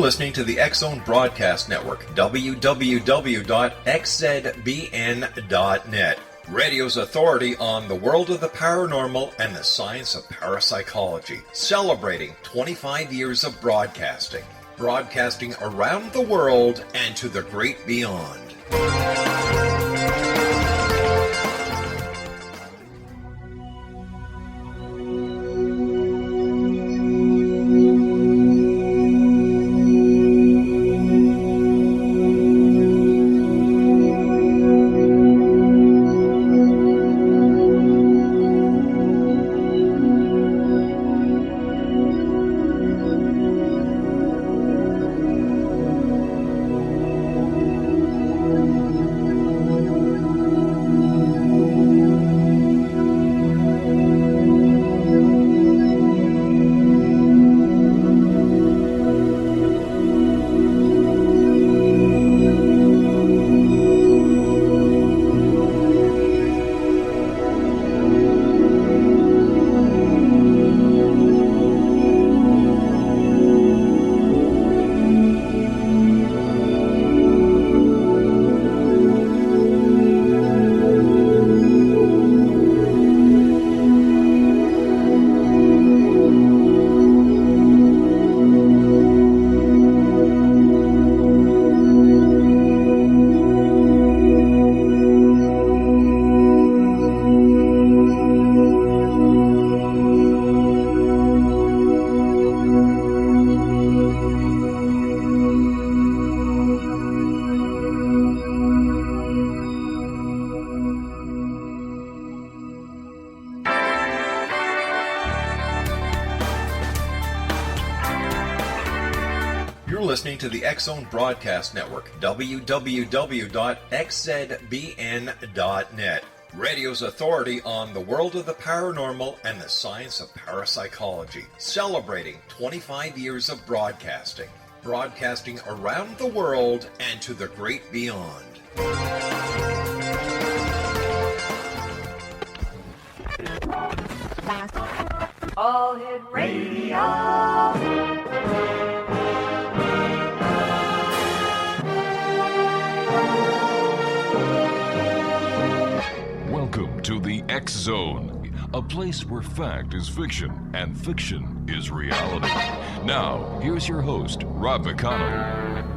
listening to the X-Zone Broadcast Network, www.xzbn.net. Radio's authority on the world of the paranormal and the science of parapsychology, celebrating 25 years of broadcasting. Broadcasting around the world and to the great beyond. Listening to the X-Zone Broadcast Network, www.xzbn.net. Radio's authority on the world of the paranormal and the science of parapsychology, celebrating 25 years of broadcasting. Broadcasting around the world and to the great beyond. All Hit Radio. Welcome to the X-Zone, a place where fact is fiction and fiction is reality. Now, here's your host, Rob McConnell.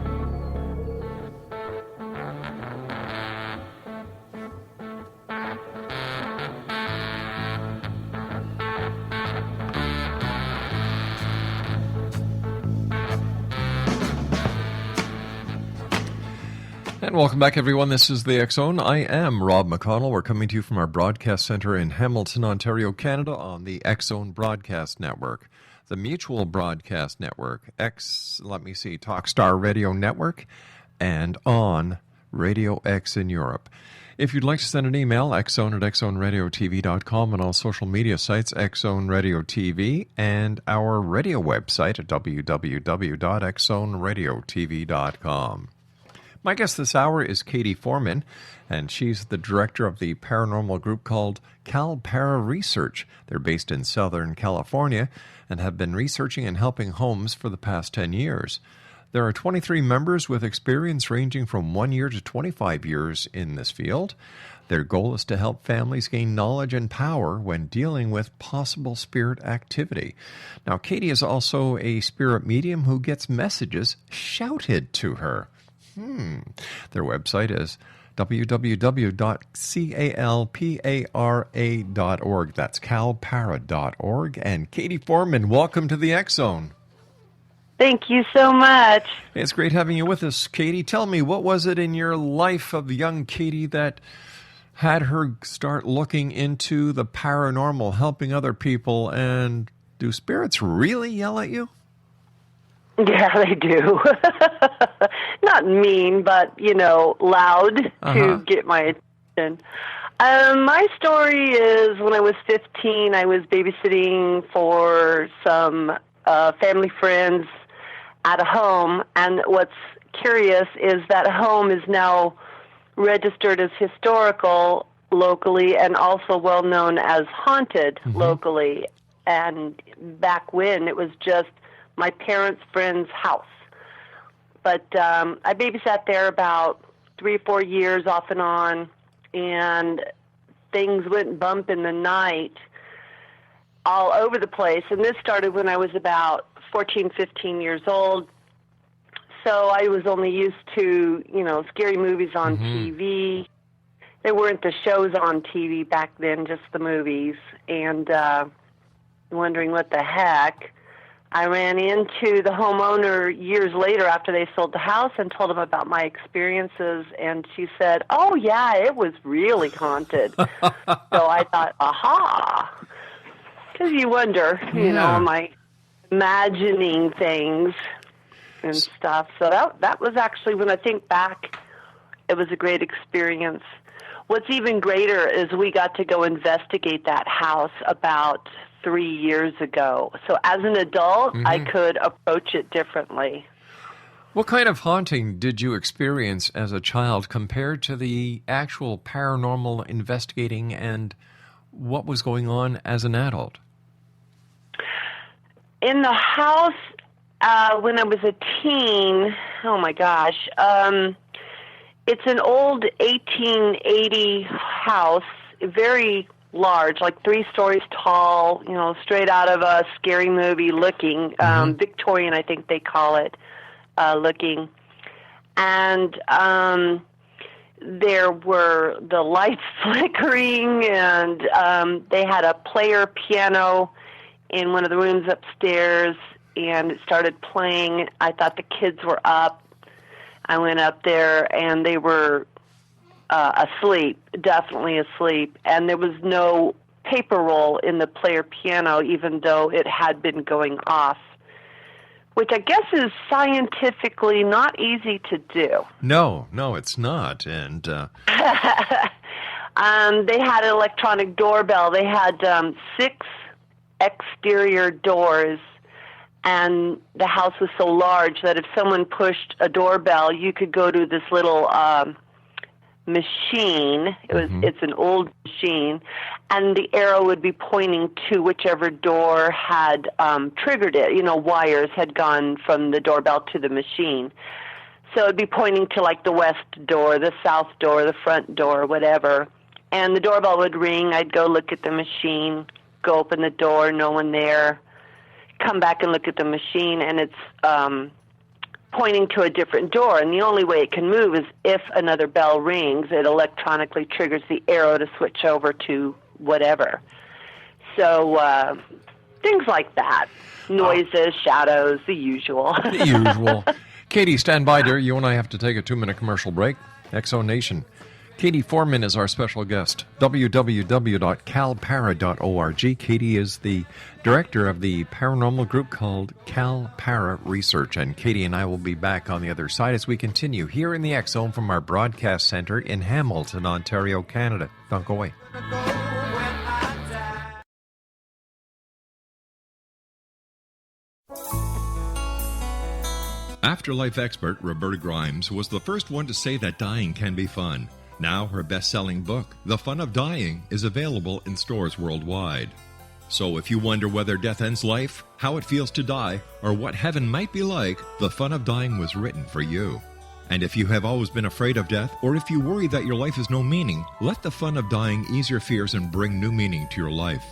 And welcome back, everyone. This is the X-Zone. I am Rob McConnell. We're coming to you from our broadcast center in Hamilton, Ontario, Canada, on the X-Zone Broadcast Network, the Mutual Broadcast Network, Talkstar Radio Network, and on Radio X in Europe. If you'd like to send an email, xzone at xzoneradiotv.com, and all social media sites, X-Zone Radio TV, and our radio website at www.xzoneradiotv.com. My guest this hour is Katie Foreman, and she's the director of the paranormal group called CalPara Research. They're based in Southern California and have been researching and helping homes for the past 10 years. There are 23 members with experience ranging from 1 year to 25 years in this field. Their goal is to help families gain knowledge and power when dealing with possible spirit activity. Now, Katie is also a spirit medium who gets messages shouted to her. Their website is www.calpara.org. That's calpara.org. And Katie Foreman, welcome to the X-Zone. Thank you so much. It's great having you with us, Katie. Tell me, what was it in your life of young Katie that had her start looking into the paranormal, helping other people, and do spirits really yell at you? Yeah, they do. Not mean, but, loud to get my attention. My story is when I was 15, I was babysitting for some family friends at a home, and what's curious is that home is now registered as historical locally and also well known as haunted locally. And back when, it was just my parents' friend's house. But I babysat there about 3 or 4 years off and on, and things went bump in the night all over the place. And this started when I was about 14, 15 years old. So I was only used to, scary movies on TV. There weren't the shows on TV back then, just the movies. And wondering what the heck. I ran into the homeowner years later after they sold the house and told him about my experiences. And she said, "Oh, yeah, it was really haunted." So I thought, aha. Because you wonder, am I imagining things and stuff. So that was actually, when I think back, it was a great experience. What's even greater is we got to go investigate that house about 3 years ago. So as an adult, I could approach it differently. What kind of haunting did you experience as a child compared to the actual paranormal investigating, and what was going on as an adult? In the house, when I was a teen, oh my gosh, it's an old 1880 house, very large, like 3 stories tall, straight out of a scary movie looking, Victorian, I think they call it, looking. And there were the lights flickering, and they had a player piano in one of the rooms upstairs, and it started playing. I thought the kids were up. I went up there, and they were asleep, definitely asleep, and there was no paper roll in the player piano, even though it had been going off, which I guess is scientifically not easy to do. No, it's not. And they had an electronic doorbell. They had 6 exterior doors, and the house was so large that if someone pushed a doorbell, you could go to this little machine. It's an old machine, and the arrow would be pointing to whichever door had triggered it. Wires had gone from the doorbell to the machine. So it'd be pointing to like the west door, the south door, the front door, whatever. And the doorbell would ring. I'd go look at the machine, go open the door, no one there, come back and look at the machine, and it's pointing to a different door. And the only way it can move is if another bell rings, it electronically triggers the arrow to switch over to whatever. So things like that. Noises, shadows, the usual. The usual. Katie, stand by, dear. You and I have to take a 2-minute commercial break. Exo Nation. Katie Foreman is our special guest. www.calpara.org. Katie is the director of the paranormal group called Cal Para Research. And Katie and I will be back on the other side as we continue here in the X Zone from our broadcast center in Hamilton, Ontario, Canada. Don't go away. Afterlife expert Roberta Grimes was the first one to say that dying can be fun. Now her best-selling book, The Fun of Dying, is available in stores worldwide. So if you wonder whether death ends life, how it feels to die, or what heaven might be like, The Fun of Dying was written for you. And if you have always been afraid of death, or if you worry that your life has no meaning, let The Fun of Dying ease your fears and bring new meaning to your life.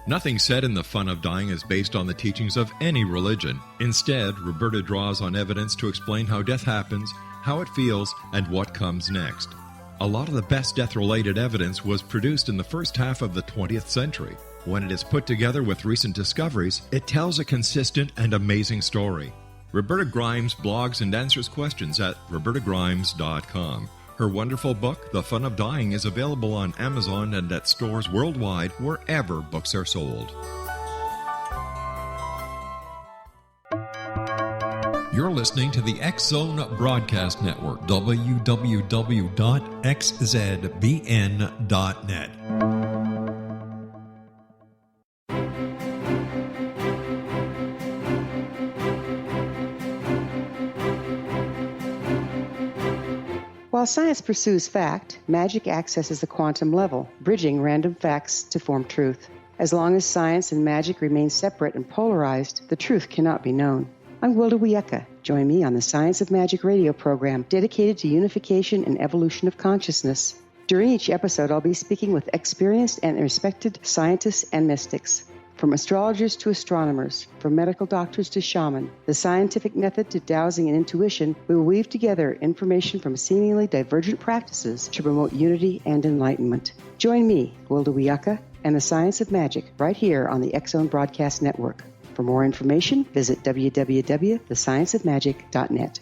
Nothing said in The Fun of Dying is based on the teachings of any religion. Instead, Roberta draws on evidence to explain how death happens, how it feels, and what comes next. A lot of the best death-related evidence was produced in the first half of the 20th century. When it is put together with recent discoveries, it tells a consistent and amazing story. Roberta Grimes blogs and answers questions at robertagrimes.com. Her wonderful book, The Fun of Dying, is available on Amazon and at stores worldwide wherever books are sold. You're listening to the X Zone Broadcast Network, www.xzbn.net. While science pursues fact, magic accesses the quantum level, bridging random facts to form truth. As long as science and magic remain separate and polarized, the truth cannot be known. I'm Wilda Wiecka. Join me on the Science of Magic radio program dedicated to unification and evolution of consciousness. During each episode, I'll be speaking with experienced and respected scientists and mystics. From astrologers to astronomers, from medical doctors to shaman, the scientific method to dowsing and intuition, we will weave together information from seemingly divergent practices to promote unity and enlightenment. Join me, Wilda Wiecka, and the Science of Magic right here on the X Zone Broadcast Network. For more information, visit www.thescienceofmagic.net.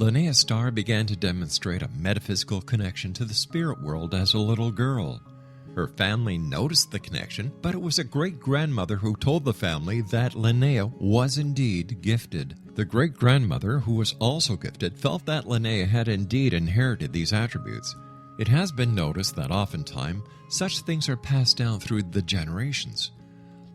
Linnea Starr began to demonstrate a metaphysical connection to the spirit world as a little girl. Her family noticed the connection, but it was a great-grandmother who told the family that Linnea was indeed gifted. The great-grandmother, who was also gifted, felt that Linnea had indeed inherited these attributes. It has been noticed that oftentimes such things are passed down through the generations.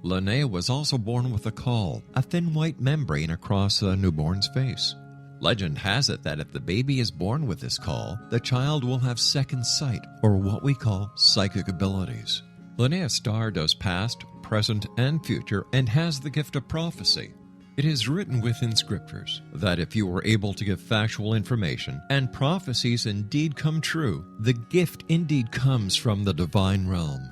Linnea was also born with a caul, a thin white membrane across a newborn's face. Legend has it that if the baby is born with this caul, the child will have second sight, or what we call psychic abilities. Linnea Starr does past, present, and future, and has the gift of prophecy. It is written within scriptures that if you are able to give factual information, and prophecies indeed come true, the gift indeed comes from the divine realm.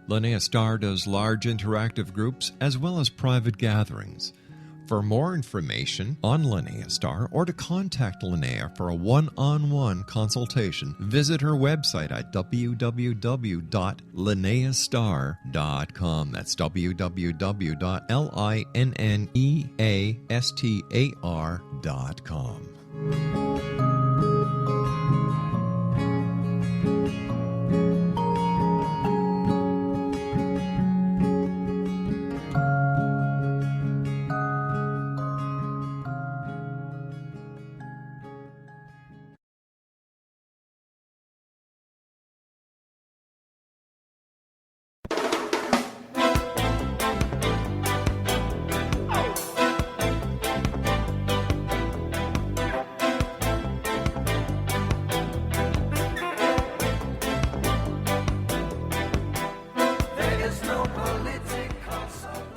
Linnea Starr does large interactive groups as well as private gatherings. For more information on Linnea Starr or to contact Linnea for a one-on-one consultation, visit her website at www.linneastar.com. That's www.linneastar.com.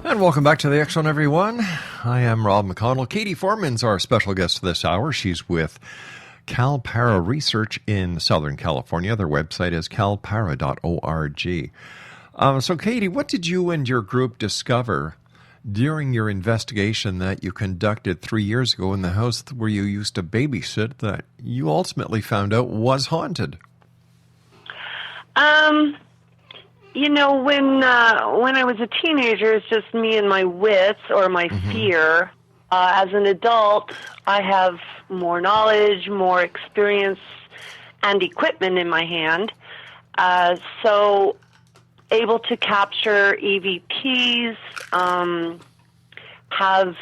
And welcome back to the X Zone, everyone. I am Rob McConnell. Katie Foreman's our special guest this hour. She's with CalPara Research in Southern California. Their website is calpara.org. So, Katie, what did you and your group discover during your investigation that you conducted 3 years ago in the house where you used to babysit that you ultimately found out was haunted? You know, when I was a teenager, it's just me and my wits or my fear. As an adult, I have more knowledge, more experience, and equipment in my hand. So able to capture EVPs, have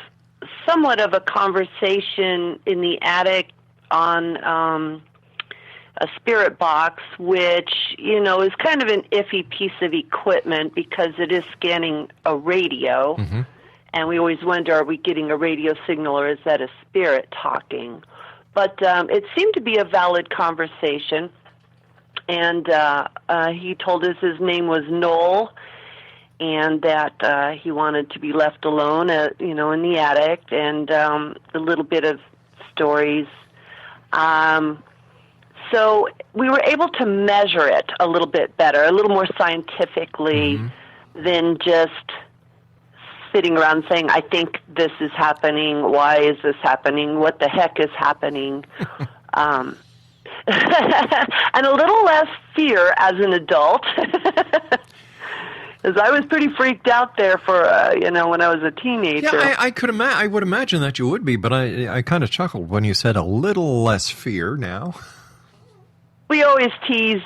somewhat of a conversation in the attic on a spirit box, which, you know, is kind of an iffy piece of equipment because it is scanning a radio. And we always wonder, are we getting a radio signal or is that a spirit talking? But it seemed to be a valid conversation. And he told us his name was Noel and that he wanted to be left alone, you know, in the attic, and a little bit of stories. So we were able to measure it a little bit better, a little more scientifically than just sitting around saying, I think this is happening, why is this happening, what the heck is happening? And a little less fear as an adult. Because I was pretty freaked out there for, you know, when I was a teenager. Yeah, I would imagine that you would be, but I kind of chuckled when you said a little less fear now. We always tease,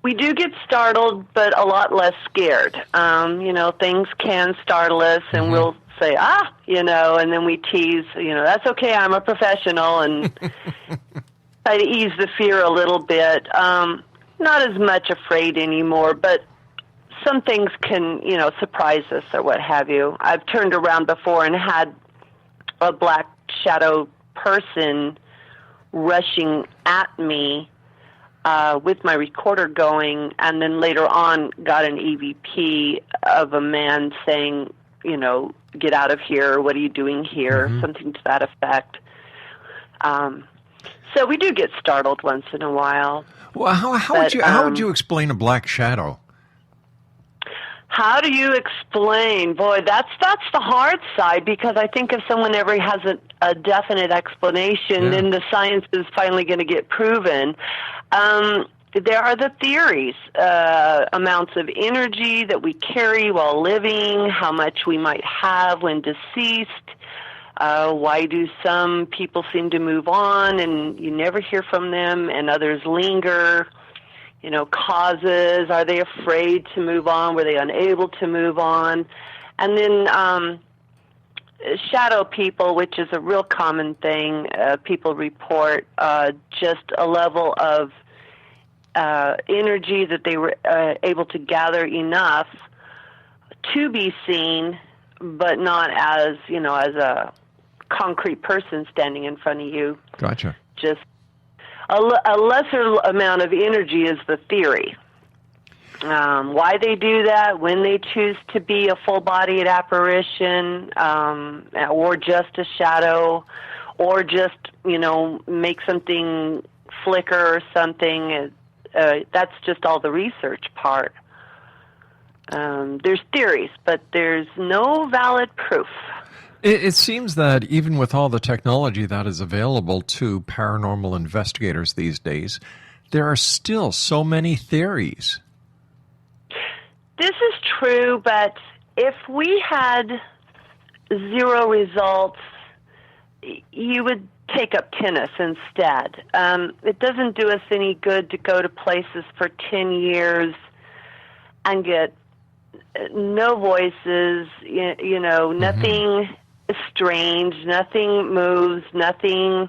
we do get startled, but a lot less scared. You know, things can startle us, and we'll say, you know, and then we tease, you know, that's okay, I'm a professional, and try to ease the fear a little bit. Not as much afraid anymore, but some things can, surprise us or what have you. I've turned around before and had a black shadow person rushing at me with my recorder going, and then later on got an EVP of a man saying, get out of here, what are you doing here, something to that effect. So we do get startled once in a while. Well, how would you explain a black shadow? How do you explain? Boy, that's the hard side, because I think if someone ever has a definite explanation, then the science is finally going to get proven. There are the theories, amounts of energy that we carry while living, how much we might have when deceased. Why do some people seem to move on and you never hear from them and others linger? Causes. Are they afraid to move on? Were they unable to move on? And then shadow people, which is a real common thing. People report just a level of energy that they were able to gather enough to be seen, but not as, as a concrete person standing in front of you. Gotcha. Just a lesser amount of energy is the theory. Why they do that, when they choose to be a full-bodied apparition, or just a shadow, or just, make something flicker or something, that's just all the research part. There's theories, but there's no valid proof. It seems that even with all the technology that is available to paranormal investigators these days, there are still so many theories. This is true, but if we had 0 results, you would take up tennis instead. It doesn't do us any good to go to places for 10 years and get no voices, nothing strange, nothing moves, nothing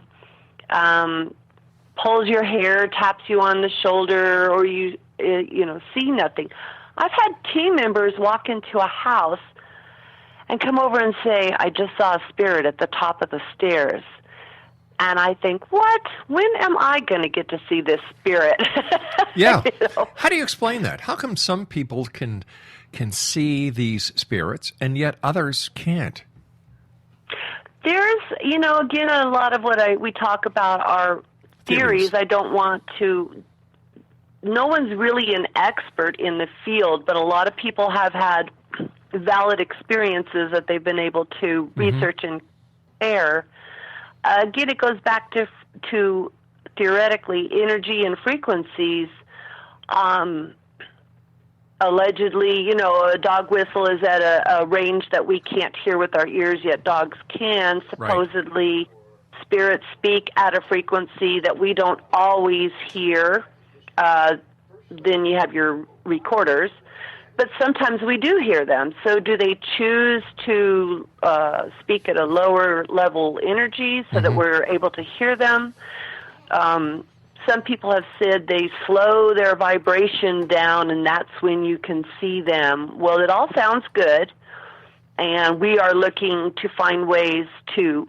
pulls your hair, taps you on the shoulder, or you see nothing. I've had team members walk into a house and come over and say, I just saw a spirit at the top of the stairs. And I think, what? When am I going to get to see this spirit? Yeah. How do you explain that? How come some people can see these spirits and yet others can't? There's, again, a lot of what we talk about are theories. I don't want to... No one's really an expert in the field, but a lot of people have had valid experiences that they've been able to research and compare. Again, it goes back to theoretically energy and frequencies. Allegedly, a dog whistle is at a range that we can't hear with our ears, yet dogs can. Supposedly, spirits speak at a frequency that we don't always hear. Then you have your recorders. But sometimes we do hear them. So do they choose to speak at a lower level energy so that we're able to hear them? Some people have said they slow their vibration down, and that's when you can see them. Well, it all sounds good, and we are looking to find ways to,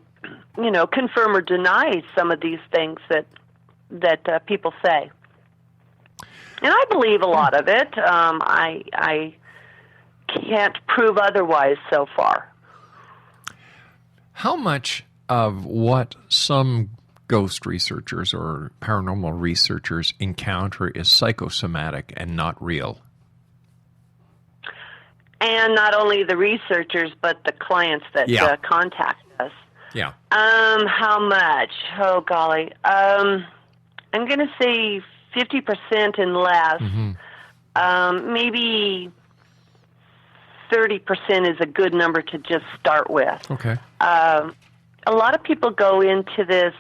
confirm or deny some of these things that people say. And I believe a lot of it. I can't prove otherwise so far. How much of what some ghost researchers or paranormal researchers encounter is psychosomatic and not real? And not only the researchers, but the clients that contact us. Yeah. How much? Oh, golly. I'm going to say 50% and less. Maybe 30% is a good number to just start with. Okay. A lot of people go into this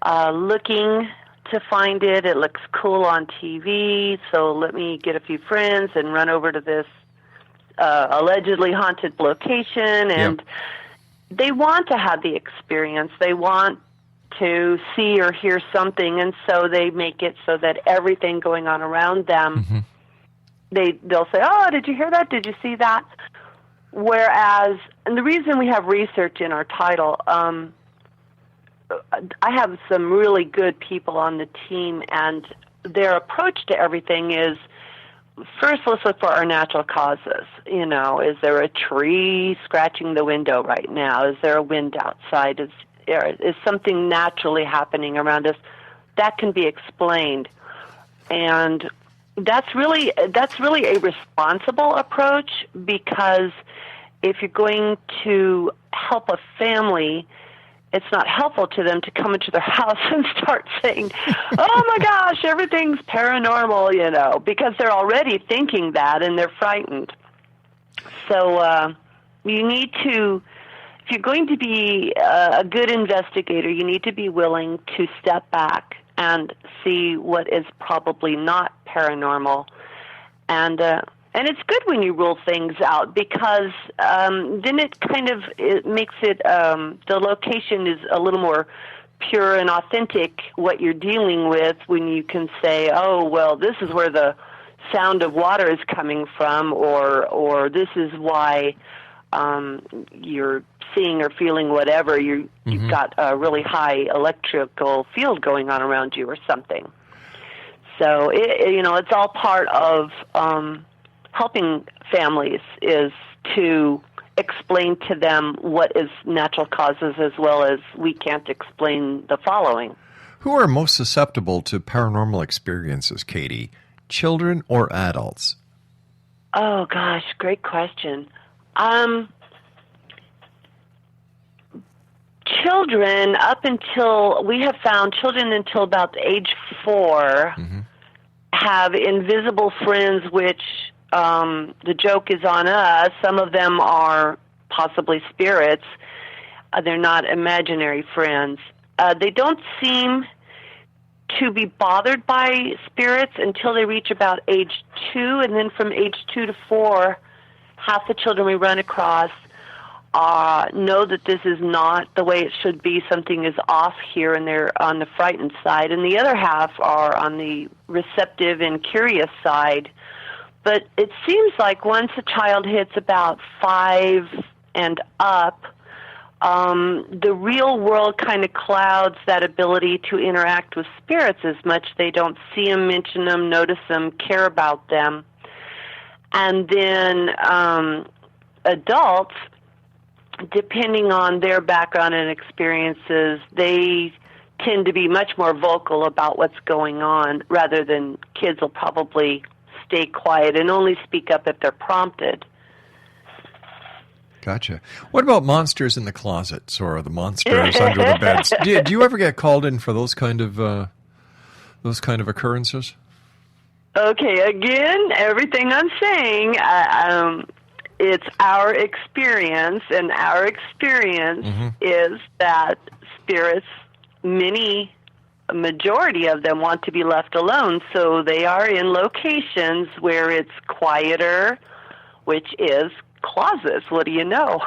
looking to find it. It looks cool on TV, so let me get a few friends and run over to this allegedly haunted location. And they want to have the experience. They want to see or hear something, and so they make it so that everything going on around them, they'll say, "Oh, did you hear that? Did you see that?" Whereas, and the reason we have research in our title, I have some really good people on the team, and their approach to everything is, first, let's look for our natural causes. You know, is there a tree scratching the window right now? Is there a wind outside? Is something naturally happening around us? That can be explained. And that's really a responsible approach, because if you're going to help a family, it's not helpful to them to come into their house and start saying, "Oh my gosh, everything's paranormal," you know, because they're already thinking that and they're frightened. So you need to, if you're going to be a good investigator, you need to be willing to step back and see what is probably not paranormal. And it's good when you rule things out, because then it makes it, the location is a little more pure and authentic, what you're dealing with, when you can say, "Oh, well, this is where the sound of water is coming from," or this is why you're seeing or feeling whatever. You've got a really high electrical field going on around you or something. So, it's all part of helping families, is to explain to them what is natural causes, as well as we can't explain the following. Who are most susceptible to paranormal experiences, Katie? Children or adults? Oh, gosh, great question. Children, we have found children until about age 4 have invisible friends, which the joke is on us. Some of them are possibly spirits. They're not imaginary friends. They don't seem to be bothered by spirits until they reach about age 2, and then from age 2 to 4, half the children we run across know that this is not the way it should be. Something is off here, and they're on the frightened side. And the other half are on the receptive and curious side. But it seems like once a child hits about 5 and up, the real world kind of clouds that ability to interact with spirits as much. They don't see them, mention them, notice them, care about them. And then adults, depending on their background and experiences, they tend to be much more vocal about what's going on, rather than kids will probably stay quiet and only speak up if they're prompted. Gotcha. What about monsters in the closets or the monsters under the beds? Do you ever get called in for those kind of occurrences? Okay, again, everything I'm saying, it's our experience, and our experience is that spirits, a majority of them, want to be left alone, so they are in locations where it's quieter, which is closets. What do you know?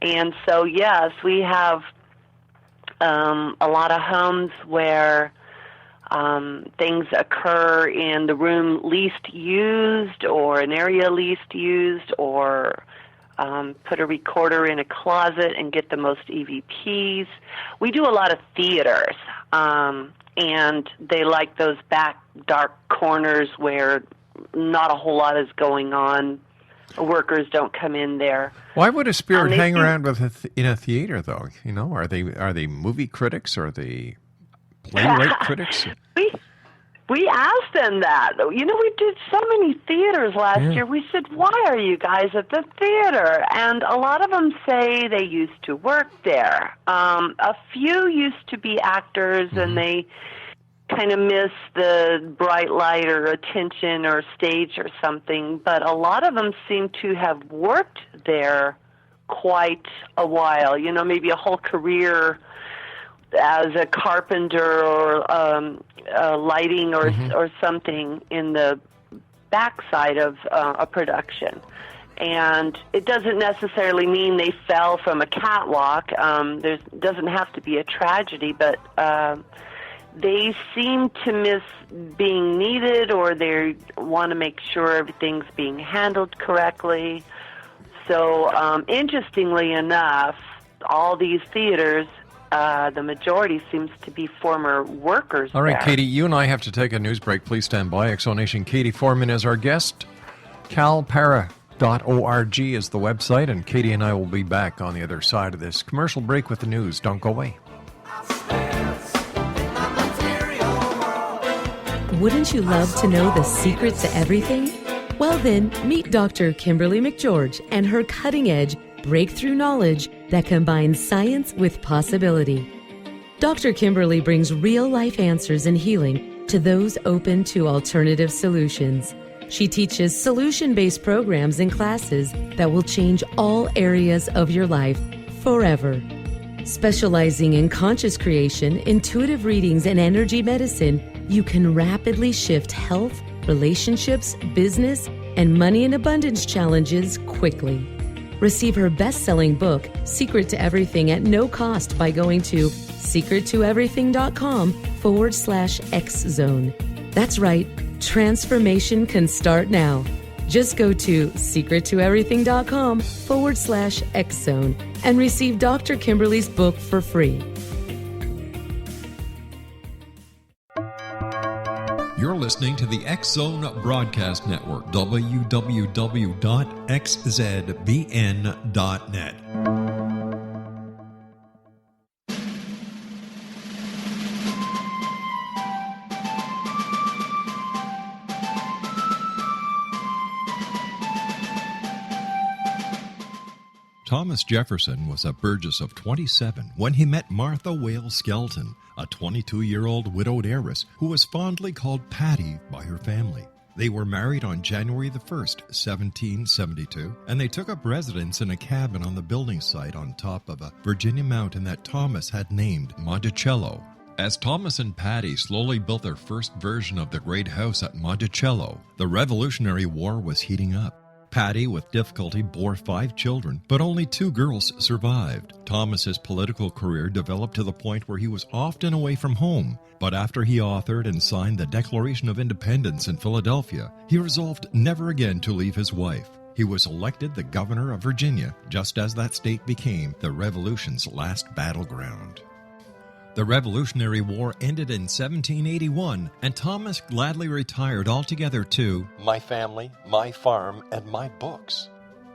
And so, yes, we have a lot of homes where things occur in the room least used, or an area least used, or put a recorder in a closet and get the most EVPs. We do a lot of theaters, and they like those back dark corners where not a whole lot is going on. Workers don't come in there. Why would a spirit hang around in a theater, though? You know, are they movie critics, or are they playwright critics? We asked them that. You know, we did so many theaters last year. We said, "Why are you guys at the theater?" And a lot of them say they used to work there. A few used to be actors, and they kind of miss the bright light or attention or stage or something. But a lot of them seem to have worked there quite a while. You know, maybe a whole career as a carpenter or lighting or something in the backside of a production. And it doesn't necessarily mean they fell from a catwalk. There doesn't have to be a tragedy, but they seem to miss being needed, or they want to make sure everything's being handled correctly. So interestingly enough, all these theaters, the majority seems to be former workers. All right, there. Katie, you and I have to take a news break. Please stand by. Exonation Katie Foreman is our guest. calpara.org is the website, and Katie and I will be back on the other side of this commercial break with the news. Don't go away. Wouldn't you love to know the secret to everything? Well then, meet Dr. Kimberly McGeorge and her cutting-edge breakthrough knowledge that combines science with possibility. Dr. Kimberly brings real-life answers and healing to those open to alternative solutions. She teaches solution-based programs and classes that will change all areas of your life forever. Specializing in conscious creation, intuitive readings, and energy medicine, you can rapidly shift health, relationships, business, and money and abundance challenges quickly. Receive her best-selling book, Secret to Everything, at no cost by going to secrettoeverything.com/X-Zone. That's right, transformation can start now. Just go to secrettoeverything.com/X-Zone and receive Dr. Kimberly's book for free. You're listening to the X-Zone Broadcast Network, www.xzbn.net. Thomas Jefferson was a Burgess of 27 when he met Martha Wales Skelton, a 22-year-old widowed heiress who was fondly called Patty by her family. They were married on January the 1st, 1772, and they took up residence in a cabin on the building site on top of a Virginia mountain that Thomas had named Monticello. As Thomas and Patty slowly built their first version of the great house at Monticello, the Revolutionary War was heating up. Patty, with difficulty, bore 5 children, but only 2 girls survived. Thomas's political career developed to the point where he was often away from home, but after he authored and signed the Declaration of Independence in Philadelphia, he resolved never again to leave his wife. He was elected the governor of Virginia, just as that state became the Revolution's last battleground. The Revolutionary War ended in 1781, and Thomas gladly retired altogether to my family, my farm, and my books.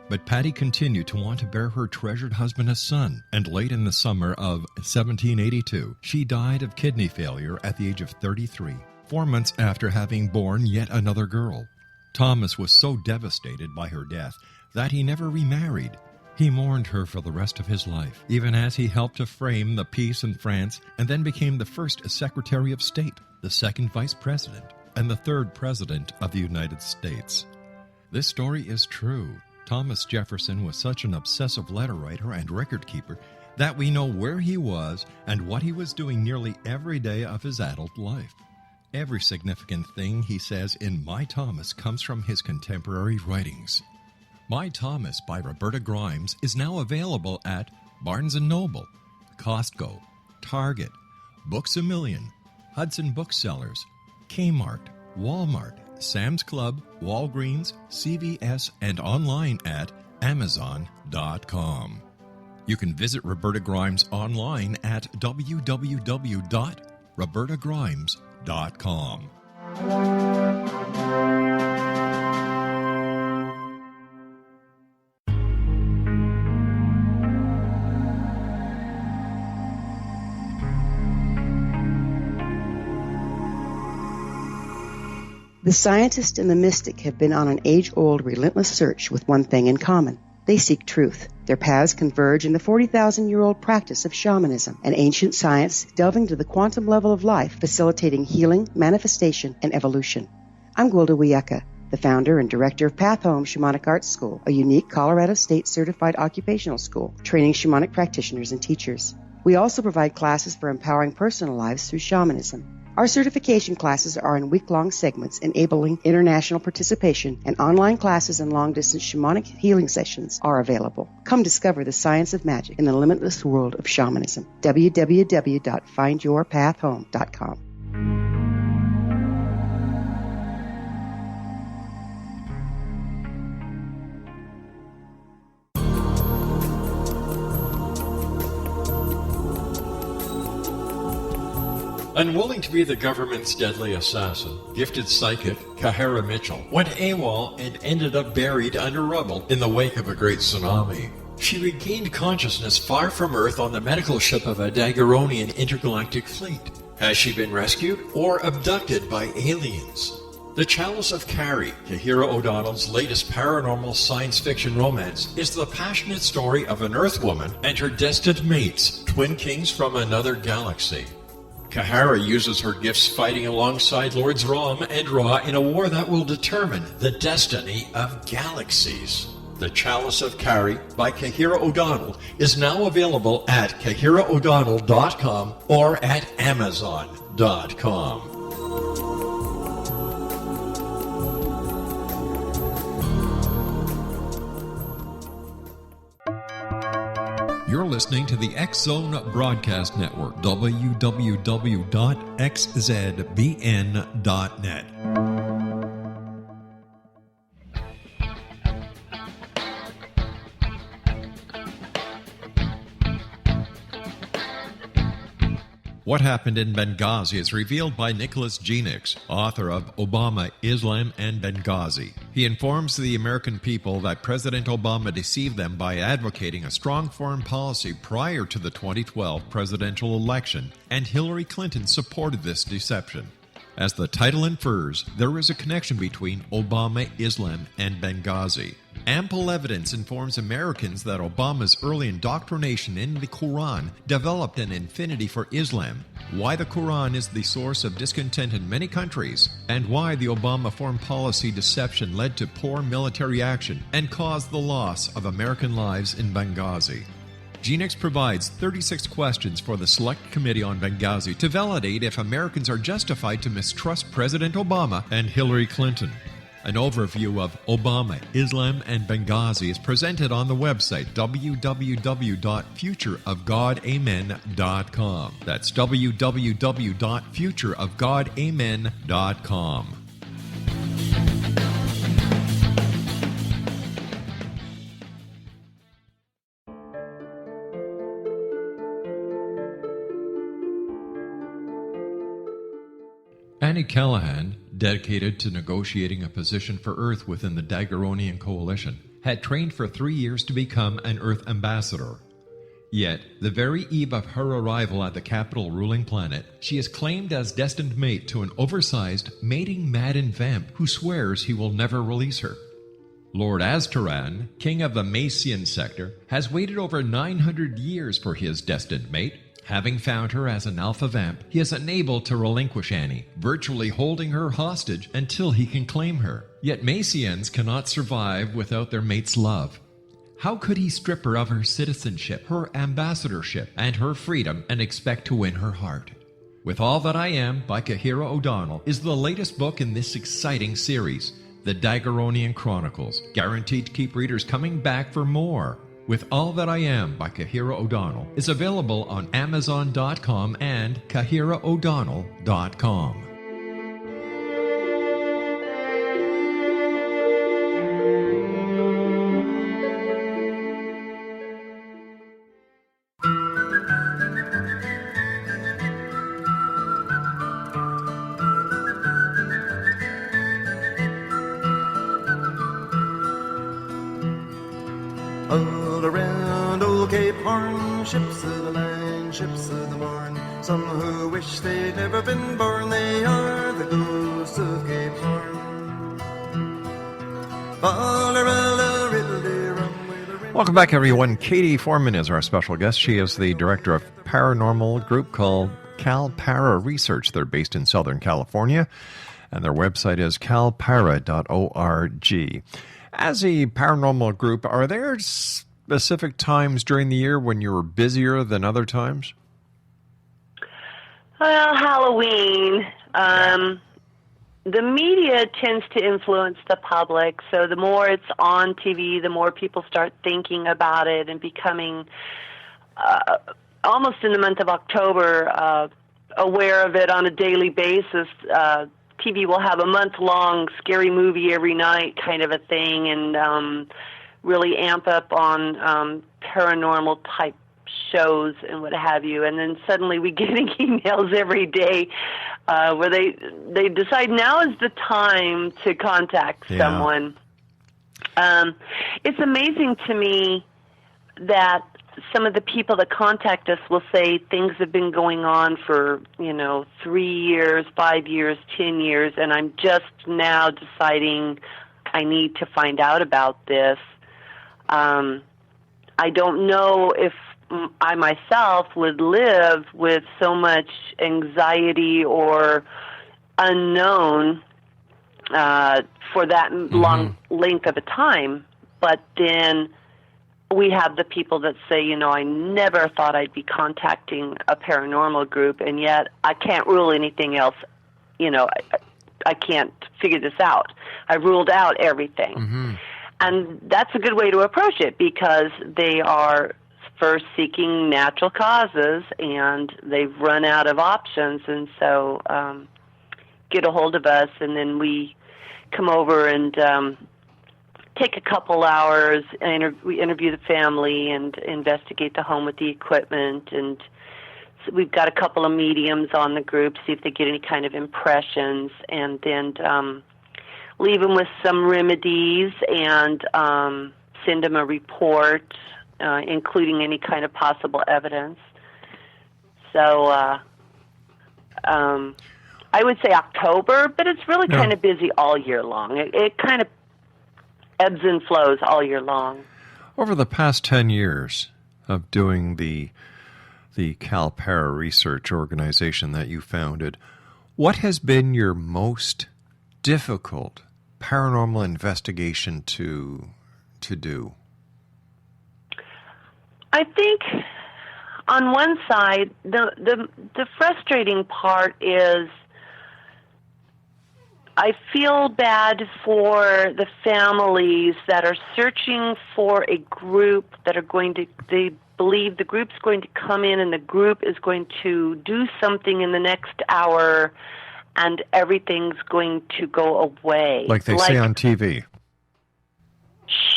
But Patty continued to want to bear her treasured husband a son, and late in the summer of 1782, she died of kidney failure at the age of 33, 4 months after having borne yet another girl. Thomas was so devastated by her death that he never remarried. He mourned her for the rest of his life, even as he helped to frame the peace in France and then became the first Secretary of State, the second Vice President, and the third President of the United States. This story is true. Thomas Jefferson was such an obsessive letter writer and record keeper that we know where he was and what he was doing nearly every day of his adult life. Every significant thing he says in My Thomas comes from his contemporary writings. My Thomas by Roberta Grimes is now available at Barnes & Noble, Costco, Target, Books A Million, Hudson Booksellers, Kmart, Walmart, Sam's Club, Walgreens, CVS, and online at Amazon.com. You can visit Roberta Grimes online at www.robertagrimes.com. The scientist and the mystic have been on an age-old, relentless search with one thing in common. They seek truth. Their paths converge in the 40,000-year-old practice of shamanism, an ancient science delving to the quantum level of life, facilitating healing, manifestation, and evolution. I'm Gwilda Wiyaka, the founder and director of Path Home Shamanic Arts School, a unique Colorado State-certified occupational school, training shamanic practitioners and teachers. We also provide classes for empowering personal lives through shamanism. Our certification classes are in week-long segments enabling international participation, and online classes and long-distance shamanic healing sessions are available. Come discover the science of magic in the limitless world of shamanism. www.findyourpathhome.com. Unwilling to be the government's deadly assassin, gifted psychic Kahara Mitchell went AWOL and ended up buried under rubble in the wake of a great tsunami. She regained consciousness far from Earth on the medical ship of a Daguerreonian intergalactic fleet. Has she been rescued or abducted by aliens? The Chalice of Carrie, Kahira O'Donnell's latest paranormal science fiction romance, is the passionate story of an Earth woman and her destined mates, twin kings from another galaxy. Kahara uses her gifts fighting alongside Lords Rom and Ra in a war that will determine the destiny of galaxies. The Chalice of Carrie by Kahira O'Donnell is now available at KahiraO'Donnell.com or at Amazon.com. You're listening to the X-Zone Broadcast Network, www.xzbn.net. What Happened in Benghazi is revealed by Nicholas Genix, author of Obama, Islam, and Benghazi. He informs the American people that President Obama deceived them by advocating a strong foreign policy prior to the 2012 presidential election, and Hillary Clinton supported this deception. As the title infers, there is a connection between Obama, Islam, and Benghazi. Ample evidence informs Americans that Obama's early indoctrination in the Quran developed an affinity for Islam, why the Quran is the source of discontent in many countries, and why the Obama foreign policy deception led to poor military action and caused the loss of American lives in Benghazi. Genix provides 36 questions for the Select Committee on Benghazi to validate if Americans are justified to mistrust President Obama and Hillary Clinton. An overview of Obama, Islam, and Benghazi is presented on the website www.futureofgodamen.com. That's www.futureofgodamen.com. Annie Callahan, dedicated to negotiating a position for Earth within the Daguerreonian Coalition, had trained for 3 years to become an Earth ambassador. Yet, the very eve of her arrival at the capital ruling planet, she is claimed as destined mate to an oversized, mating-maddened vamp who swears he will never release her. Lord Aztaran, king of the Macian sector, has waited over 900 years for his destined mate. Having found her as an alpha vamp, he is unable to relinquish Annie, virtually holding her hostage until he can claim her. Yet Macians cannot survive without their mate's love. How could he strip her of her citizenship, her ambassadorship, and her freedom and expect to win her heart? With All That I Am by Kahira O'Donnell is the latest book in this exciting series, The Daguerreonian Chronicles, guaranteed to keep readers coming back for more. With All That I Am by Kahira O'Donnell is available on Amazon.com and KahiraO'Donnell.com. All around old Cape Horn, ships of the line, ships of the morn. Some who wish they'd never been born, they are the ghosts of Cape Horn. Welcome back, everyone. Katie Foreman is our special guest. She is the director of a paranormal group called CalPara Research. They're based in Southern California, and their website is calpara.org. As a paranormal group, are there specific times during the year when you're busier than other times? Well, Halloween. The media tends to influence the public, so the more it's on TV, the more people start thinking about it and becoming, almost in the month of October, aware of it on a daily basis. TV will have a month-long scary movie every night kind of a thing, and really amp up on paranormal type shows and what have you. And then suddenly we get emails every day where they decide now is the time to contact someone. It's amazing to me that some of the people that contact us will say things have been going on for, 3 years, 5 years, 10 years, and I'm just now deciding I need to find out about this. I don't know if I myself would live with so much anxiety or unknown for that long length of a time. But then we have the people that say, I never thought I'd be contacting a paranormal group, and yet I can't rule anything else. I can't figure this out. I ruled out everything. And that's a good way to approach it, because they are first seeking natural causes, and they've run out of options, and so get a hold of us, and then we come over and take a couple hours, and we interview the family and investigate the home with the equipment, and so we've got a couple of mediums on the group, see if they get any kind of impressions, and then leave them with some remedies and send them a report, including any kind of possible evidence. So I would say October, but it's really kind of busy all year long. It kind of ebbs and flows all year long. Over the past 10 years of doing the CalPara Research organization that you founded, what has been your most difficult paranormal investigation to do? I think on one side, the frustrating part is I feel bad for the families that are searching for a group that are going to, they believe the group's going to come in and the group is going to do something in the next hour and everything's going to go away. Like they say on TV.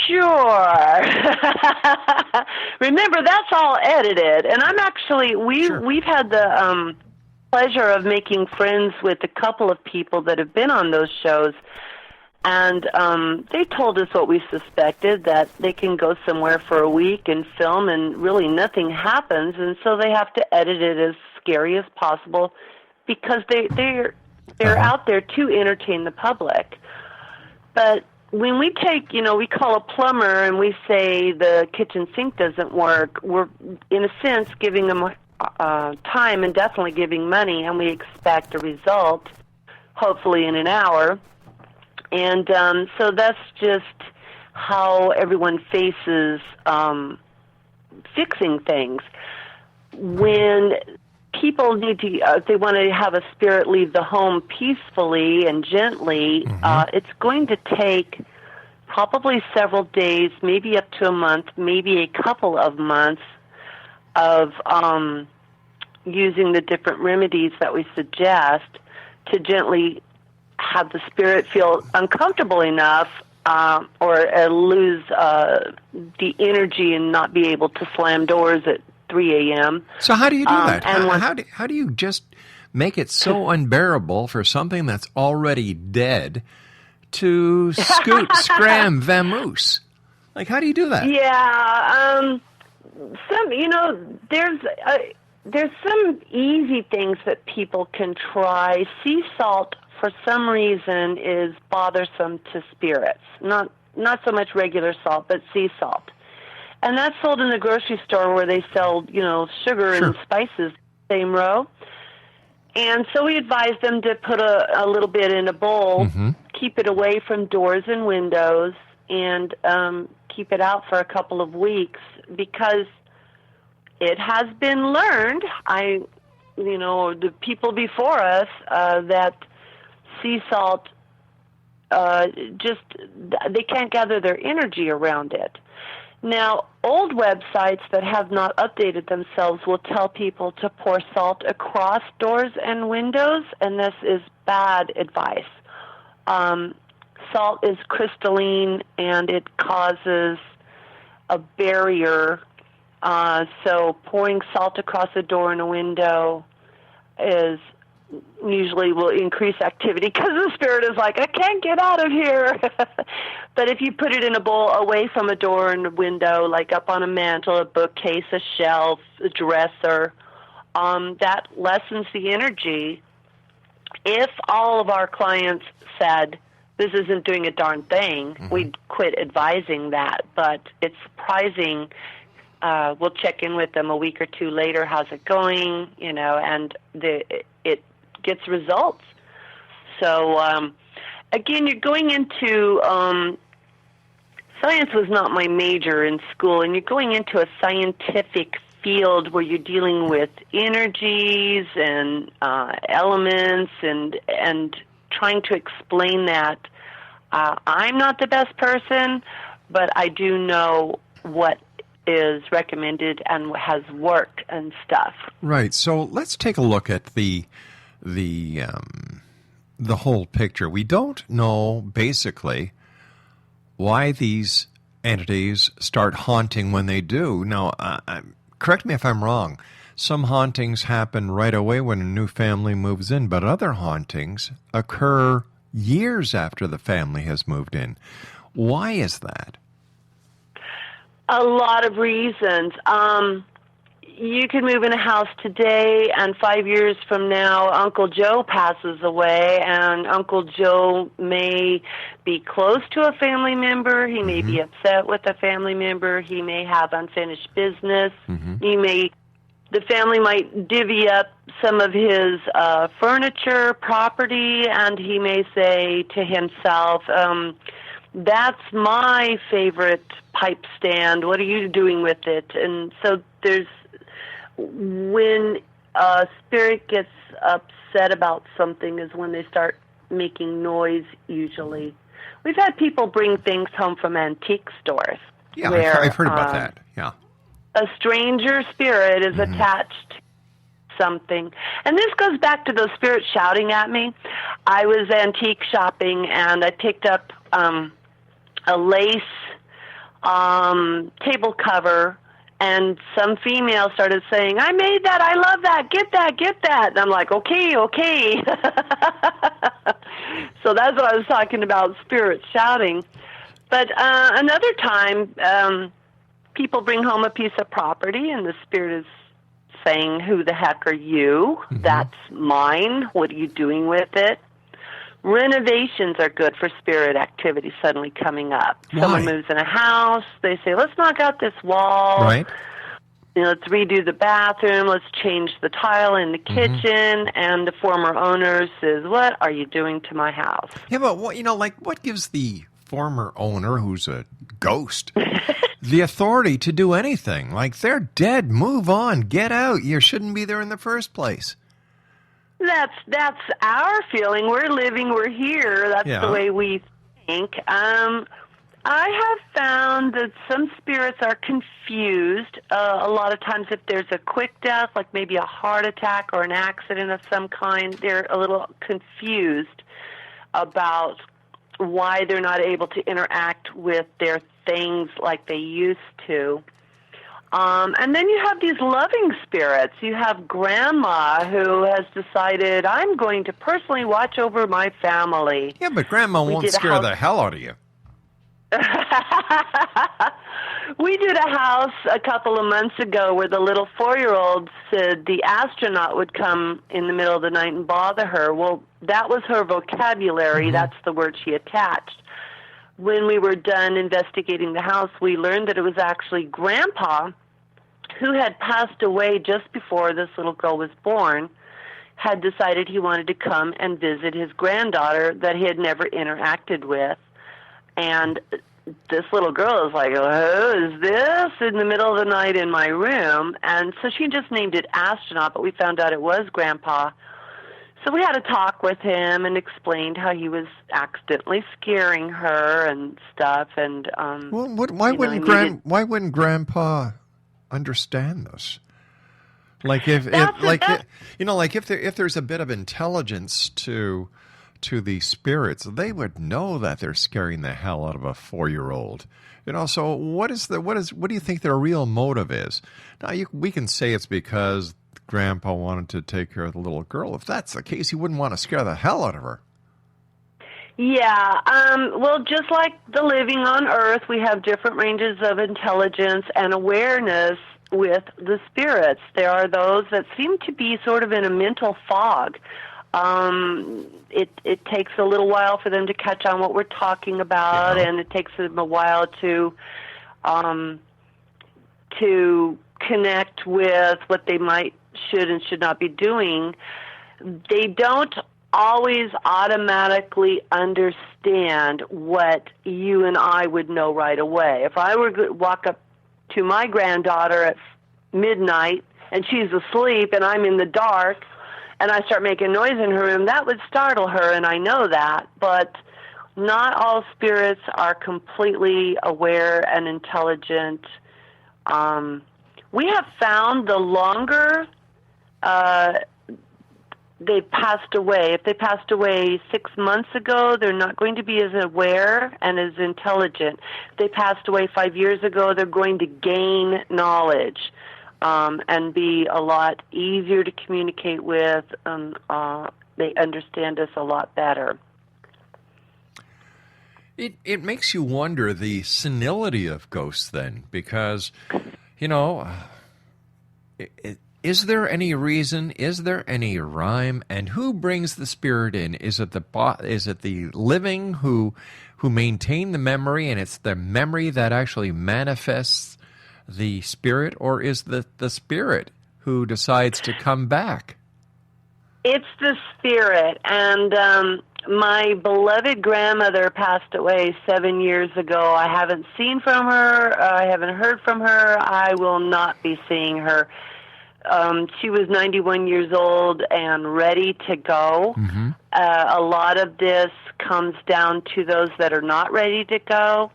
Sure. Remember, that's all edited. And I'm actually, we've had the pleasure of making friends with a couple of people that have been on those shows. And they told us what we suspected, that they can go somewhere for a week and film and really nothing happens. And so they have to edit it as scary as possible because they're out there to entertain the public. But when we take, we call a plumber and we say the kitchen sink doesn't work, we're, in a sense, giving them time and definitely giving money, and we expect a result, hopefully in an hour. And so that's just how everyone faces fixing things. When people need to, if they want to have a spirit leave the home peacefully and gently, it's going to take probably several days, maybe up to a month, maybe a couple of months of using the different remedies that we suggest to gently have the spirit feel uncomfortable enough or lose the energy and not be able to slam doors at 3 a.m. So how do you do that? How do you just make it so unbearable for something that's already dead to scram vamoose? Like, how do you do that? Yeah, there's some easy things that people can try. Sea salt, for some reason, is bothersome to spirits. Not so much regular salt, but sea salt. And that's sold in the grocery store where they sell, sugar and spices, same row. And so we advise them to put a little bit in a bowl, keep it away from doors and windows, and keep it out for a couple of weeks, because it has been learned, I the people before us that sea salt they can't gather their energy around it. Now, old websites that have not updated themselves will tell people to pour salt across doors and windows, and this is bad advice. Salt is crystalline, and it causes a barrier. So pouring salt across a door and a window usually will increase activity because the spirit is like, I can't get out of here. But if you put it in a bowl away from a door and a window, like up on a mantle, a bookcase, a shelf, a dresser, that lessens the energy. If all of our clients said, this isn't doing a darn thing, we'd quit advising that. But it's surprising. We'll check in with them a week or two later. How's it going? And it gets results. So, again, you're going into science was not my major in school, and you're going into a scientific field where you're dealing with energies and elements and trying to explain that. I'm not the best person, but I do know what is recommended and has worked and stuff. Right. So let's take a look at the whole picture. We don't know basically why these entities start haunting when they do. Now, correct me if I'm wrong. Some hauntings happen right away when a new family moves in, but other hauntings occur years after the family has moved in. Why is that? A lot of reasons. You can move in a house today, and 5 years from now, Uncle Joe passes away, and Uncle Joe may be close to a family member. He may be upset with a family member. He may have unfinished business. The family might divvy up some of his furniture, property, and he may say to himself, that's my favorite pipe stand. What are you doing with it? And so when a spirit gets upset about something is when they start making noise, usually. We've had people bring things home from antique stores. Yeah, I've heard about that, yeah. A stranger spirit is attached to something. And this goes back to those spirits shouting at me. I was antique shopping, and I picked up a lace table cover, and some female started saying, I made that, I love that, get that. And I'm like, okay. So that's what I was talking about, spirits shouting. But another time, people bring home a piece of property, and the spirit is saying, who the heck are you? That's mine. What are you doing with it? Renovations are good for spirit activity suddenly coming up. Why? Someone moves in a house, they say, let's knock out this wall. Right. Let's redo the bathroom, let's change the tile in the kitchen, and the former owner says, what are you doing to my house? Yeah, but what gives the former owner, who's a ghost, the authority to do anything? Like, they're dead, move on, get out, you shouldn't be there in the first place. That's our feeling. We're living, we're here. That's the way we think. I have found that some spirits are confused. A lot of times if there's a quick death, like maybe a heart attack or an accident of some kind, they're a little confused about why they're not able to interact with their things like they used to. And then you have these loving spirits. You have Grandma, who has decided, I'm going to personally watch over my family. Yeah, but Grandma won't scare the hell out of you. We did a house a couple of months ago where the little 4-year-old said the astronaut would come in the middle of the night and bother her. Well, that was her vocabulary. That's the word she attached. When we were done investigating the house, we learned that it was actually Grandpa, who had passed away just before this little girl was born, had decided he wanted to come and visit his granddaughter that he had never interacted with. And this little girl is like, oh, is this in the middle of the night in my room? And so she just named it Astronaut, but we found out it was Grandpa. So we had a talk with him and explained how he was accidentally scaring her and stuff. And well, why wouldn't Grandpa understand this? Like if there's a bit of intelligence to the spirits, they would know that they're scaring the hell out of a 4-year-old. So what do you think their real motive is? Now we can say it's because Grandpa wanted to take care of the little girl. If that's the case, he wouldn't want to scare the hell out of her. Yeah, well, just like the living on Earth, we have different ranges of intelligence and awareness with the spirits. There are those that seem to be sort of in a mental fog. It takes a little while for them to catch on what we're talking about, and it takes them a while to connect with what they should and should not be doing. They don't always automatically understand what you and I would know right away. If I were to walk up to my granddaughter at midnight and she's asleep and I'm in the dark and I start making noise in her room, that would startle her, and I know that. But not all spirits are completely aware and intelligent. We have found the longer they've passed away, if they passed away 6 months ago, they're not going to be as aware and as intelligent. If they passed away 5 years ago, they're going to gain knowledge and be a lot easier to communicate with. They understand us a lot better. It makes you wonder the senility of ghosts then, because, is there any reason? Is there any rhyme? And who brings the spirit in? Is it the living who maintain the memory, and it's the memory that actually manifests the spirit, or is the spirit who decides to come back? It's the spirit, and my beloved grandmother passed away 7 years ago. I haven't seen from her. I haven't heard from her. I will not be seeing her. She was 91 years old and ready to go. Mm-hmm. A lot of this comes down to those that are not ready to go.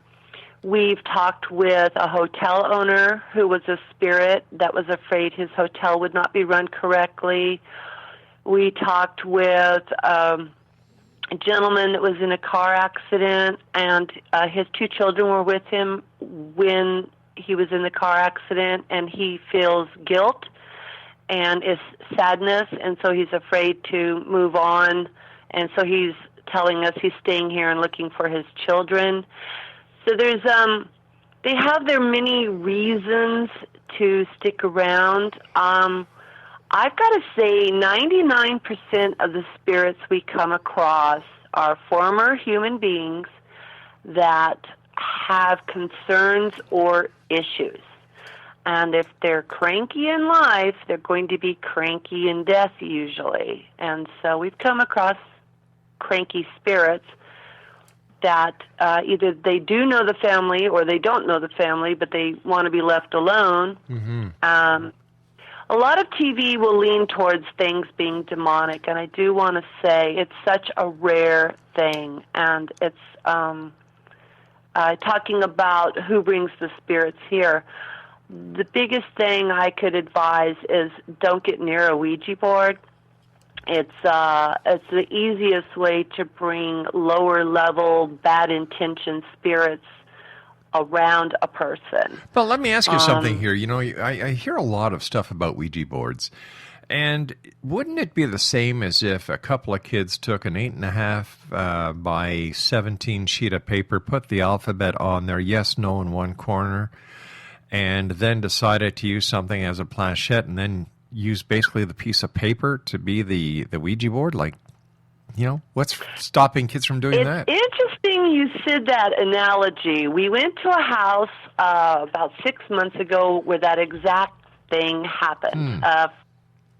We've talked with a hotel owner who was a spirit that was afraid his hotel would not be run correctly. We talked with a gentleman that was in a car accident, and his 2 children were with him when he was in the car accident, and he feels guilt and is sadness, and so he's afraid to move on, and so he's telling us he's staying here and looking for his children. So there's they have their many reasons to stick around. I've got to say 99% of the spirits we come across are former human beings that have concerns or issues. And if they're cranky in life, they're going to be cranky in death usually. And so we've come across cranky spirits that either they do know the family or they don't know the family, but they want to be left alone. Mm-hmm. A lot of TV will lean towards things being demonic, and I do want to say it's such a rare thing. And it's talking about who brings the spirits here. The biggest thing I could advise is don't get near a Ouija board. It's the easiest way to bring lower level, bad intention spirits around a person. But let me ask you something here. I hear a lot of stuff about Ouija boards. And wouldn't it be the same as if a couple of kids took an 8.5 by 17 sheet of paper, put the alphabet on there, yes, no in one corner, and then decided to use something as a planchette and then use basically the piece of paper to be the Ouija board? Like, what's stopping kids from doing that? It's interesting you said that analogy. We went to a house about 6 months ago where that exact thing happened.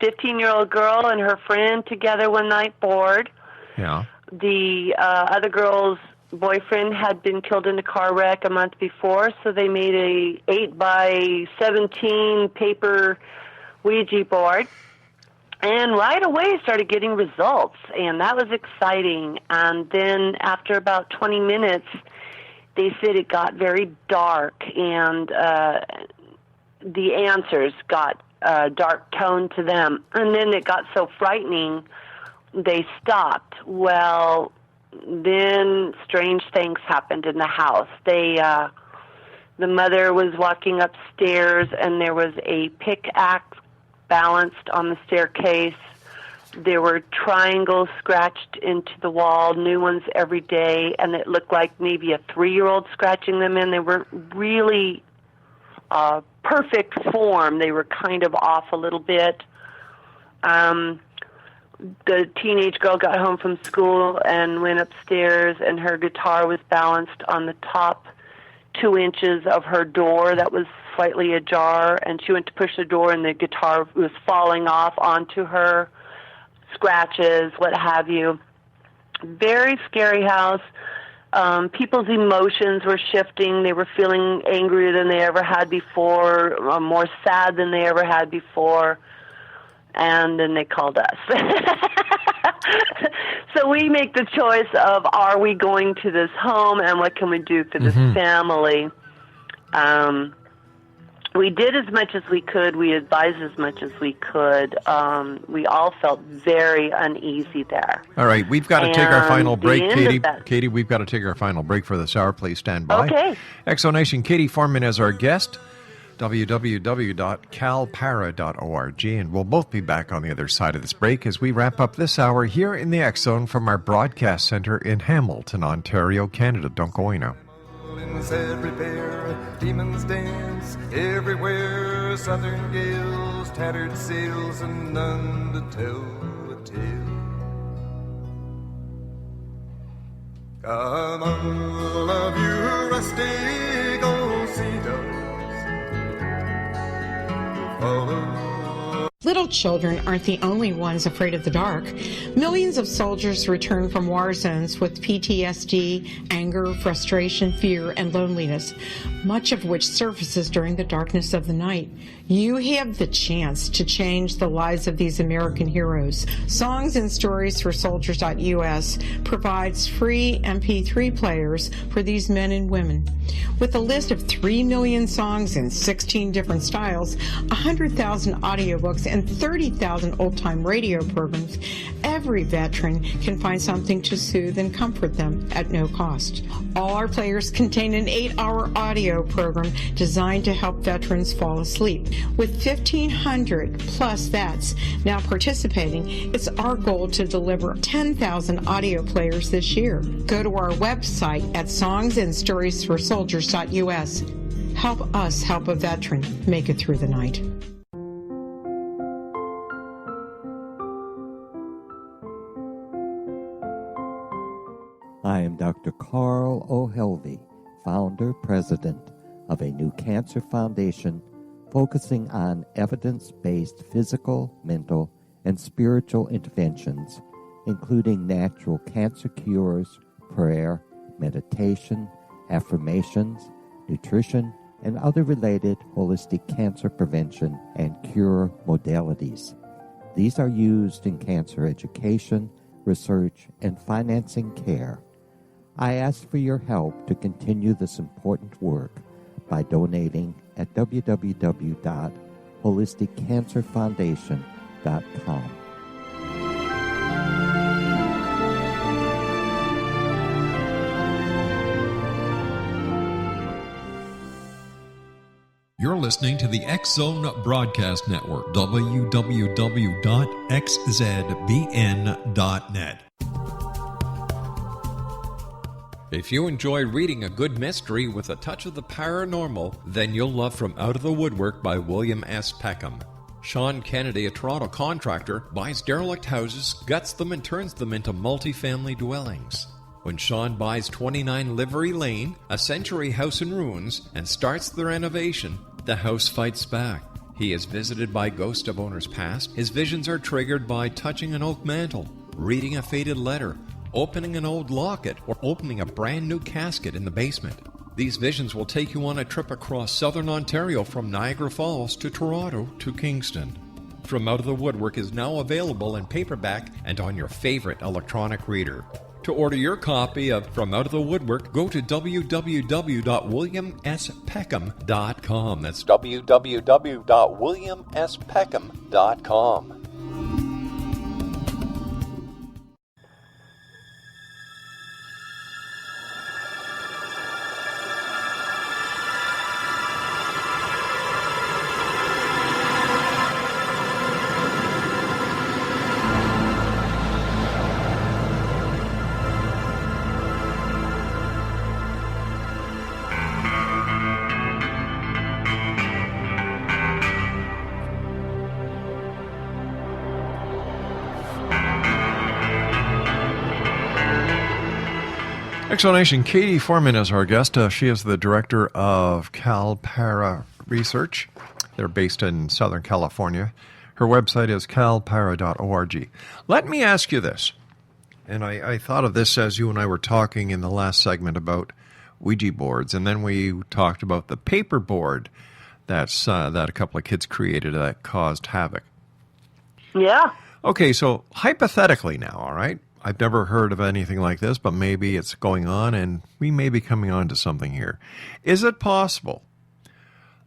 15-year-old girl and her friend together one night bored. Yeah. The other girls boyfriend had been killed in a car wreck a month before, so they made a 8x17 paper Ouija board, and right away started getting results, and that was exciting. And then after about 20 minutes, they said it got very dark, and the answers got dark tone to them. And then it got so frightening, they stopped. Well, then strange things happened in the house. The mother was walking upstairs, and there was a pickaxe balanced on the staircase. There were triangles scratched into the wall, new ones every day, and it looked like maybe a 3-year-old scratching them in. They were really perfect form. They were kind of off a little bit. The teenage girl got home from school and went upstairs, and her guitar was balanced on the top 2 inches of her door that was slightly ajar, and she went to push the door, and the guitar was falling off onto her, scratches, what have you. Very scary house. People's emotions were shifting. They were feeling angrier than they ever had before, more sad than they ever had before. And then they called us. So we make the choice of, are we going to this home, and what can we do for this family? We did as much as we could. We advised as much as we could. We all felt very uneasy there. All right, we've got to take our final break, Katie. Katie, we've got to take our final break for this hour. Please stand by. Okay. Exonation, Katie Foreman is our guest. www.calpara.org, and we'll both be back on the other side of this break as we wrap up this hour here in the X Zone from our broadcast center in Hamilton, Ontario, Canada. Don't go away now. Said repair, demons dance everywhere, southern gales, tattered sails, and none to tell the tale. Come all of you rustic old sea dogs, follow. Little children aren't the only ones afraid of the dark. Millions of soldiers return from war zones with PTSD, anger, frustration, fear, and loneliness, much of which surfaces during the darkness of the night. You have the chance to change the lives of these American heroes. Songs and Stories for Soldiers.us provides free MP3 players for these men and women. With a list of 3 million songs in 16 different styles, 100,000 audiobooks, and 30,000 old-time radio programs, every veteran can find something to soothe and comfort them at no cost. All our players contain an 8-hour audio program designed to help veterans fall asleep. With 1,500 plus vets now participating, it's our goal to deliver 10,000 audio players this year. Go to our website at songsandstoriesforsoldiers.us. Help us help a veteran make it through the night. I am Dr. Carl O'Helvey, founder, president of a new cancer foundation focusing on evidence-based physical, mental, and spiritual interventions, including natural cancer cures, prayer, meditation, affirmations, nutrition, and other related holistic cancer prevention and cure modalities. These are used in cancer education, research, and financing care. I ask for your help to continue this important work by donating at www.holisticcancerfoundation.com. You're listening to the X Zone Broadcast Network, www.xzbn.net. If you enjoy reading a good mystery with a touch of the paranormal, then you'll love From Out of the Woodwork by William S. Peckham. Sean Kennedy, a Toronto contractor, buys derelict houses, guts them, and turns them into multi-family dwellings. When Sean buys 29 Livery Lane, a century house in ruins, and starts the renovation, the house fights back. He is visited by ghosts of owners past. His visions are triggered by touching an oak mantle, reading a faded letter, opening an old locket, or opening a brand new casket in the basement. These visions will take you on a trip across southern Ontario from Niagara Falls to Toronto to Kingston. From Out of the Woodwork is now available in paperback and on your favorite electronic reader. To order your copy of From Out of the Woodwork, go to www.williamspeckham.com. That's www.williamspeckham.com. Explanation. Katie Foreman is our guest. She is the director of CalPara Research. They're based in Southern California. Her website is calpara.org. Let me ask you this, and I thought of this as you and I were talking in the last segment about Ouija boards, and then we talked about the paper board that a couple of kids created that caused havoc. Yeah. Okay, so hypothetically now, all right? I've never heard of anything like this, but maybe it's going on, and we may be coming on to something here. Is it possible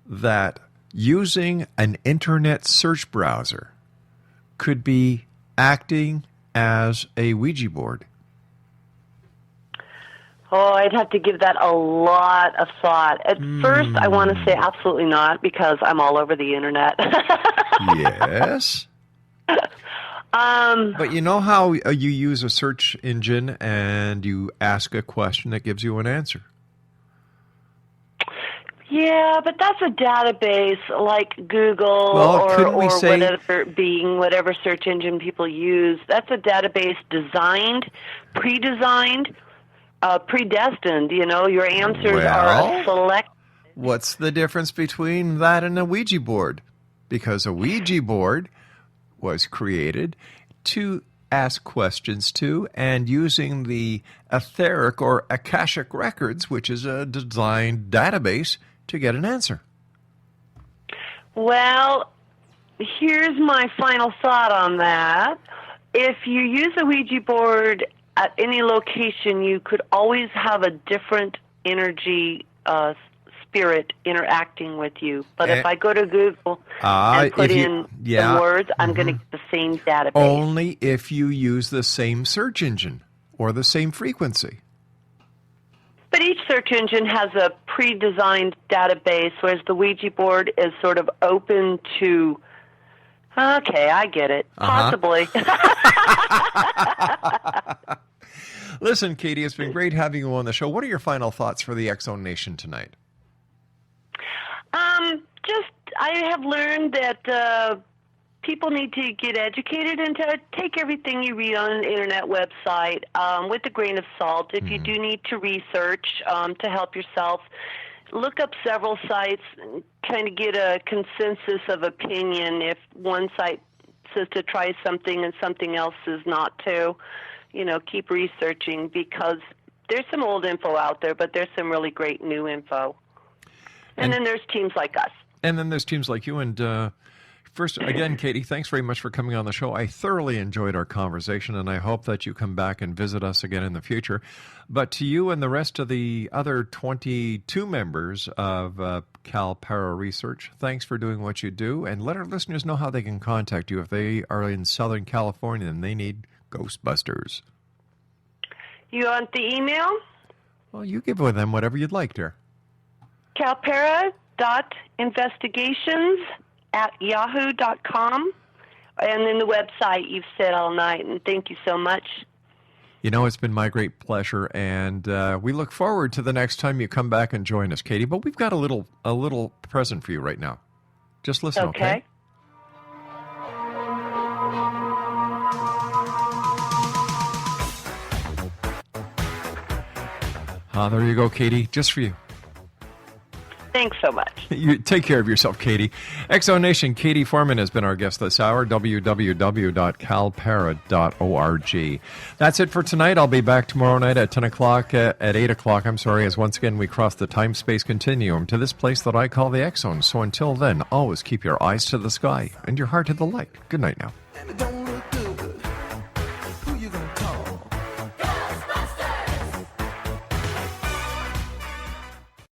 that using an internet search browser could be acting as a Ouija board? Oh, I'd have to give that a lot of thought. At first, I want to say absolutely not, because I'm all over the internet. Yes. But you know how you use a search engine and you ask a question that gives you an answer? Yeah, but that's a database like Google or whatever search engine people use. That's a database designed, predestined. You know, your answers are select. What's the difference between that and a Ouija board? Because a Ouija board was created to ask questions to, and using the etheric or Akashic records, which is a designed database, to get an answer. Well, here's my final thought on that. If you use a Ouija board at any location, you could always have a different energy spirit interacting with you. But if I go to Google and put in some words, I'm going to get the same database. Only if you use the same search engine or the same frequency. But each search engine has a pre-designed database, whereas the Ouija board is sort of open to... Okay, I get it. Possibly. Listen, Katie, it's been great having you on the show. What are your final thoughts for the X-Zone Nation tonight? I have learned that people need to get educated and to take everything you read on an internet website with a grain of salt. If you do need to research to help yourself, look up several sites and kind of get a consensus of opinion. If one site says to try something and something else is not to, keep researching, because there's some old info out there, but there's some really great new info. And then there's teams like us. And then there's teams like you. And first, again, Katie, thanks very much for coming on the show. I thoroughly enjoyed our conversation, and I hope that you come back and visit us again in the future. But to you and the rest of the other 22 members of CalPara Research, thanks for doing what you do. And let our listeners know how they can contact you if they are in Southern California and they need Ghostbusters. You want the email? Well, you give them whatever you'd like, dear. calpara.investigations@yahoo.com. And then the website you've said all night, and thank you so much. It's been my great pleasure, and we look forward to the next time you come back and join us, Katie. But we've got a little present for you right now. Just listen, okay? There you go, Katie, just for you. Thank Thanks so much. You take care of yourself, Katie. Exo Nation, Katie Foreman has been our guest this hour. www.calpara.org. That's it for tonight. I'll be back tomorrow night at 10 o'clock, at 8 o'clock, as once again we cross the time-space continuum to this place that I call the X Zone. So until then, always keep your eyes to the sky and your heart to the light. Good night now.